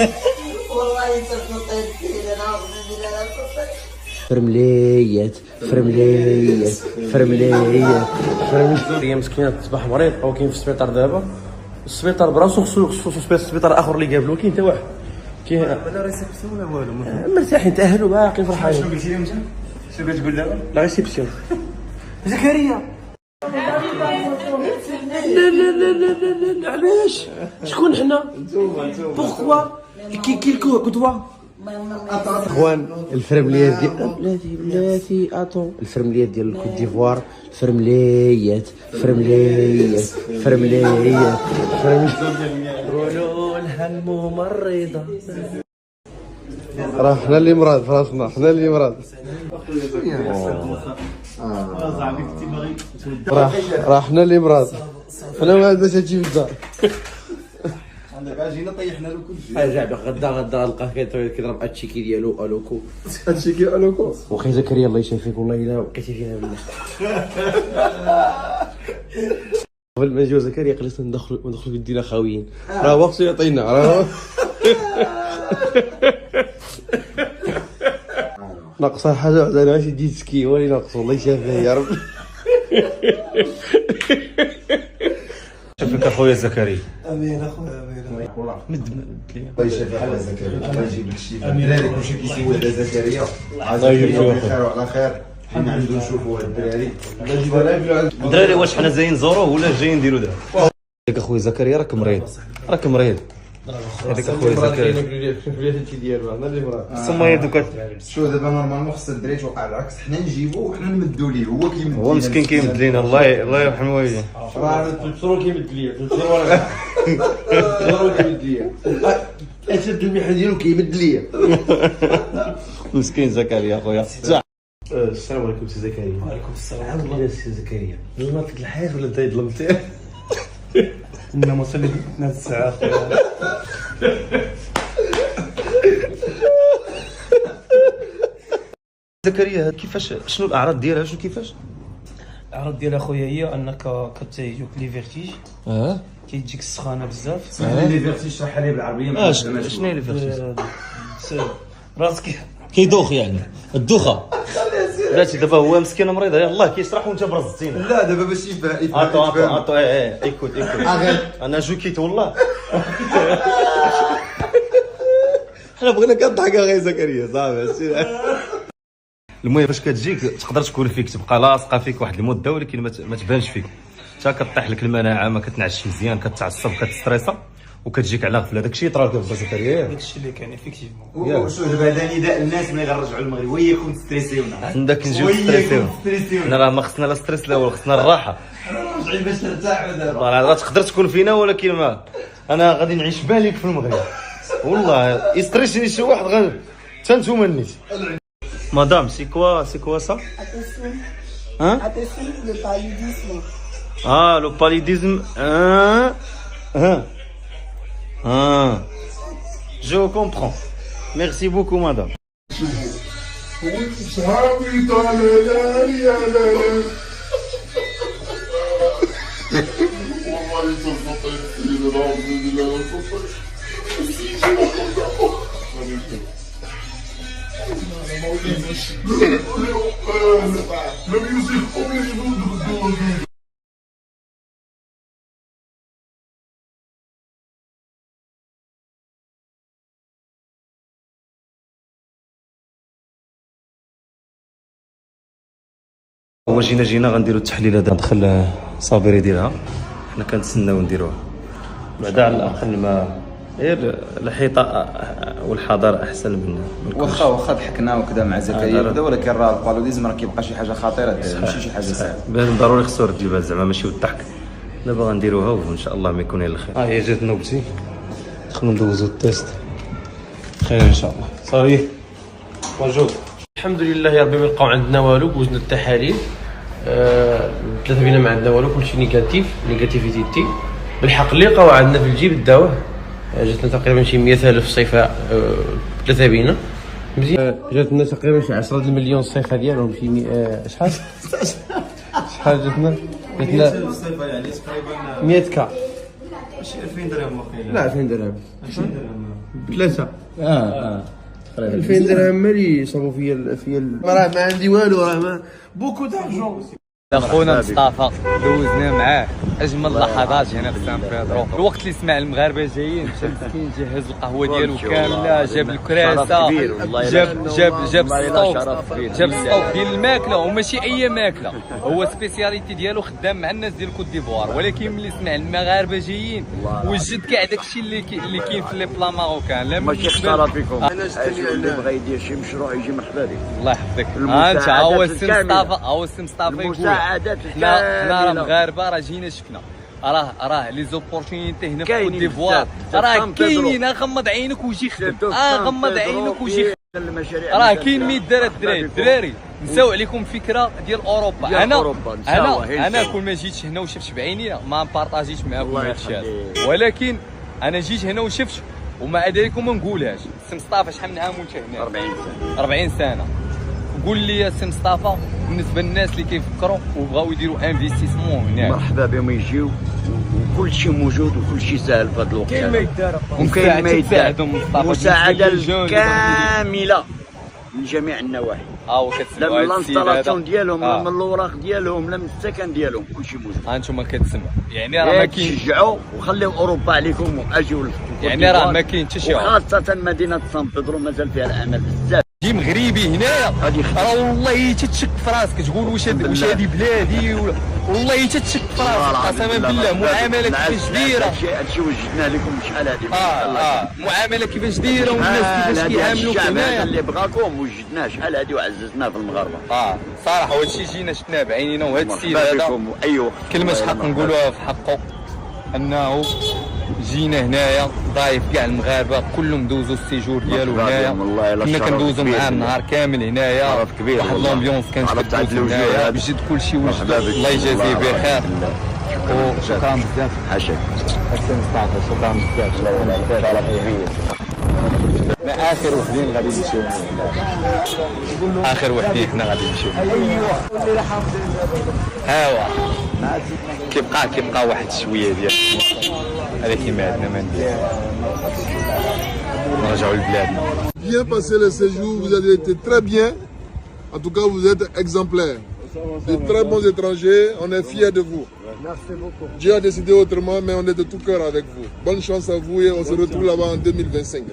والله انت تنطيت فينا نعوذ بالله. فرمليات فرمليات فرمليات فرمليات. هي مسكينه تصبح مريض او كاين في السبيطار دابا. السبيطار براسو خصو سبيطار اخر اللي قابلو كاين حتى واحد. كاين لا ريسبسيون ولا والو. مرتاحين تاهلوا باقي فرحانين. شنو قلتي لهم انت؟ شنو كتقول دابا؟ لا ريسبسيون. زكريا لا لا لا لا لا لا علاش؟ شكون حنا؟ بوغكوا كي الكدوه اخوان. الفرمليات ديال بلاتي اطو الفرمليات ديال الكوت ديفوار. فرمليات فرمليات فرمليات قولوا لها الممرضه. راه حنا اللي مراد في راسنا، حنا اللي مراد. راه حنا اللي مراد، حنا ما عندناش هادشي في الدار. عندك جينا طيحنا له كل شيء. زعما غدا نلقاه كيضرب اتشيكي ديالو الوكو. هادشي الوكو. وخي زكريا الله يشافيك والله الا بقيتي فينا بالله. قبل ما نجيو زكريا قلت ندخلوا يدينا خاويين. راه وقت يعطينا راه ناقصه حاجه وحده. انا ماشي ديت سكي هو اللي ناقصو. الله يشافيه يا رب. شوفك اخويا زكريا. امين اخويا امين. الله يشافي اخويا زكريا، الله يجيب لك الشفاء. الدراري كلشي كيسول على زكريا، زكريا بخير وعلى خير. حنا عندو نشوفوا هاد الدراري. الدراري واش حنا جايين نزوروه ولا جايين نديرو دابا؟ هذاك اخويا زكريا راك مريض، راك مريض. هذاك اخويا زكريا ديالو انا اللي مراد. ثم هي دوكا شو دابا نورمالمون خص الدراري توقع العكس، حنا نجيبو وحنا نمدو ليه، هو كيمد. هو مسكين كيمد لينا. الله يرحم والديه. راه تبصرو كيمد ليا تبصرو كيمد ليا اشد المحن ديالو كيمد ليا. مسكين زكريا اخويا. السلام عليكم سي زكريا. وعليكم السلام. عاود الله سي زكريا، ظلمتك الحياه ولا انت ظلمتي؟ انما صلي نفس الساعه. زكريا كيفاش، شنو الاعراض ديالها، شنو كيفاش؟ الاعراض ديال اخويا هي انك كتجيوك لي فيرتيج، كيجيك السخانه بزاف. لي فيرتي شرحها لي بالعربيه. شنو هي الفيرتيج؟ راسك كيدوخ يعني الدوخه. بلاتي دابا هو مسكين مريض يلاه كيشرح وانت برزتينا. لا دابا باش يفهم. اتو ايكوت انا جوكيت والله. حنا بغينا كضحك غير زكريا صافي. المهم فاش كتجيك تقدر تكون فيك تبقى لاصقه فيك واحد المده، ولكن ما تبانش فيك حتى كطيح لك المناعه، ما كتنعش مزيان، كتعصب، كتستريسا وكتجيك على غفله. داكشي يطرا لك في زكريا. داكشي اللي كان افيكتيفمون. وشوف دابا هذا نداء الناس ملي غنرجعوا للمغرب، وياكم ستريسيونا. عندك نجيو ستريسيو. حنا راه ما خصنا لا ستريس لا والو، خصنا الراحه. راجعين باش نرتاحوا دابا. راه تقدر تكون فينا ولكن ما انا غادي نعيش بالك في المغرب والله. يستريسني شي واحد غير حتى نتوما نيت. مدام سي كوا سا؟ Hein? Attention, le paludisme. Ah, le paludisme. Je comprends. Merci beaucoup, madame. هو جينا غنديرو التحليل هذا، ندخل صابر يديرها، حنا كنتسناو نديروها بعدا على الاقل ما غير الحيطه والحضر احسن من واخا ضحكنا وكذا مع زكريا وكذا، ولكن راه البالوديزم راه كيبقى شي حاجه خطيره ماشي شي حاجه سهله. بان ضروري خصو يرد البال زعما ماشي بالضحك. دابا غنديروها وان شاء الله ما يكون الا الخير. هي جات نوبتي، ندخلوا ندوزو التيست خير ان شاء الله. صافي موجود الحمد لله يا ربي. ما لقاو عندنا والو، دوزنا التحاليل ثلاثه فينا ما عندنا والو، كلشي نيجاتيفيتي تي. بالحق اللي لقاو عندنا في الجيب الدواء جاتنا تقريبا شي 100,000 صفه ثلاثه بينا مزيان. جاتنا تقريبا شي 10 المليون صفه ديالهم شي شحال جاتنا؟ الصفه يعني تقريبا 100 كا 2000 درهم واقيلا. لا 2000 درهم 2000 درهم ثلاثة. 2000 درهم مالي صابوا فيا راه ما عندي والو، راه ما بوكو دارجون. اخونا مصطفى دوزنا معاه اجمل لحظات هنا في سان بيدرو. الوقت اللي سمع المغاربه جايين مشى مسكين جهز القهوه ديالو كامله، جاب الكراسه، جاب السطوك ديال الماكله، وماشي اي ماكله، هو سبيسياليتي ديالو خدام مع الناس ديال كوت ديفوار، ولكن ملي سمع المغاربه جايين وجد كاع داكشي اللي كاين في لي بلا ماروكان. لا ماشي خساره فيكم. اللي بغى يدير شي مشروع يجي مرحبا به. الله يحفظك. انت هو السي مصطفى، هو السي مصطفى يقول المساعدات حنا راه مغاربه، راه جينا شفنا، راه لي زوبورتونيتي هنا في كوت ديفوار راه كاينين. غمض عينك وجي خدم، غمض عينك وجي خدم. راه كاين 100 الدراري نساو عليكم فكره ديال اوروبا. انا كون ما جيتش هنا وشفتش بعيني ما نبارطاجيش معاكم هادشي هذا، ولكن انا جيت هنا وشفت ومع ذلك ما نقولهاش. السي مصطفى شحال من عام وانت هنا؟ 40 سنه. قول لي يا سي مصطفى، بالنسبه للناس اللي كيفكروا وبغاو يديروا انفستيسمون هناك، مرحبا بهم يجيو، وكل شيء موجود وكل شيء ساهل في هذا الوقت. كاين ما يدار، وكاين ما يدار، مساعده كامله من جميع النواحي. وكتسمعوا لا من الانستالاسيون ديالهم، لا من من الاوراق ديالهم، لا من السكن ديالهم، كل شيء موجود. انتم كتسمعوا يعني راه ما كاين، تشجعوا وخليو اوروبا عليكم واجيو يعني راه ما كاين حتى شي وخاصه مدينه سان بيدرو مازال فيها الامل بزاف. جي مغربي هنايا راه والله تتشك في راسك، تقول واش هادي بلادي، والله تتشك في راسك قسما بالله. معامله كيفاش دايره، هادشي وجدناه لكم شحال هادي. معامله كيفاش دايره والناس كيفاش كيعاملوك هنايا. اللي بغاكم وجدناه شحال هادي وعززناه في المغاربه. صراحه وهادشي جينا شفناه بعينينا. وهذا السيد هذا اي وقت كلمه حق نقولوها في حقه، انه جينا هنايا ضايف كاع المغاربه كلهم دوزوا السيجور ديالو هنايا. كنا كندوزو معاه النهار كامل هنايا، واحد لومبيونس كانت كتدوز هنايا بجد. كلشي وجد، الله يجازيه بخير. وشكرا بزاف. حاشاك شكرا بزاف. اخر وحدين غادي نمشيو، اخر وحدين حنا غادي نمشيو. هاوا كيبقى واحد شويه ديال هذا كيما عندنا ما ندير، نرجعوا لبلادنا. Bien passé le séjour, vous avez été très bien. En tout cas, vous êtes exemplaires. De très bons étrangers, on est fiers de vous. Merci beaucoup. Dieu a décidé autrement, mais on est de tout cœur avec vous. Bonne chance à vous et on se retrouve là-bas en 2025.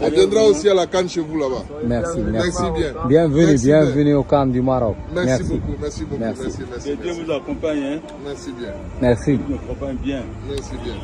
On viendra aussi à la Cannes chez vous là-bas. Merci, merci bien. Bienvenue au Camp du Maroc. Merci beaucoup, merci beaucoup. Merci. Que Dieu vous accompagne. Hein. Merci bien. Merci. Vous nous accompagne bien. Merci bien.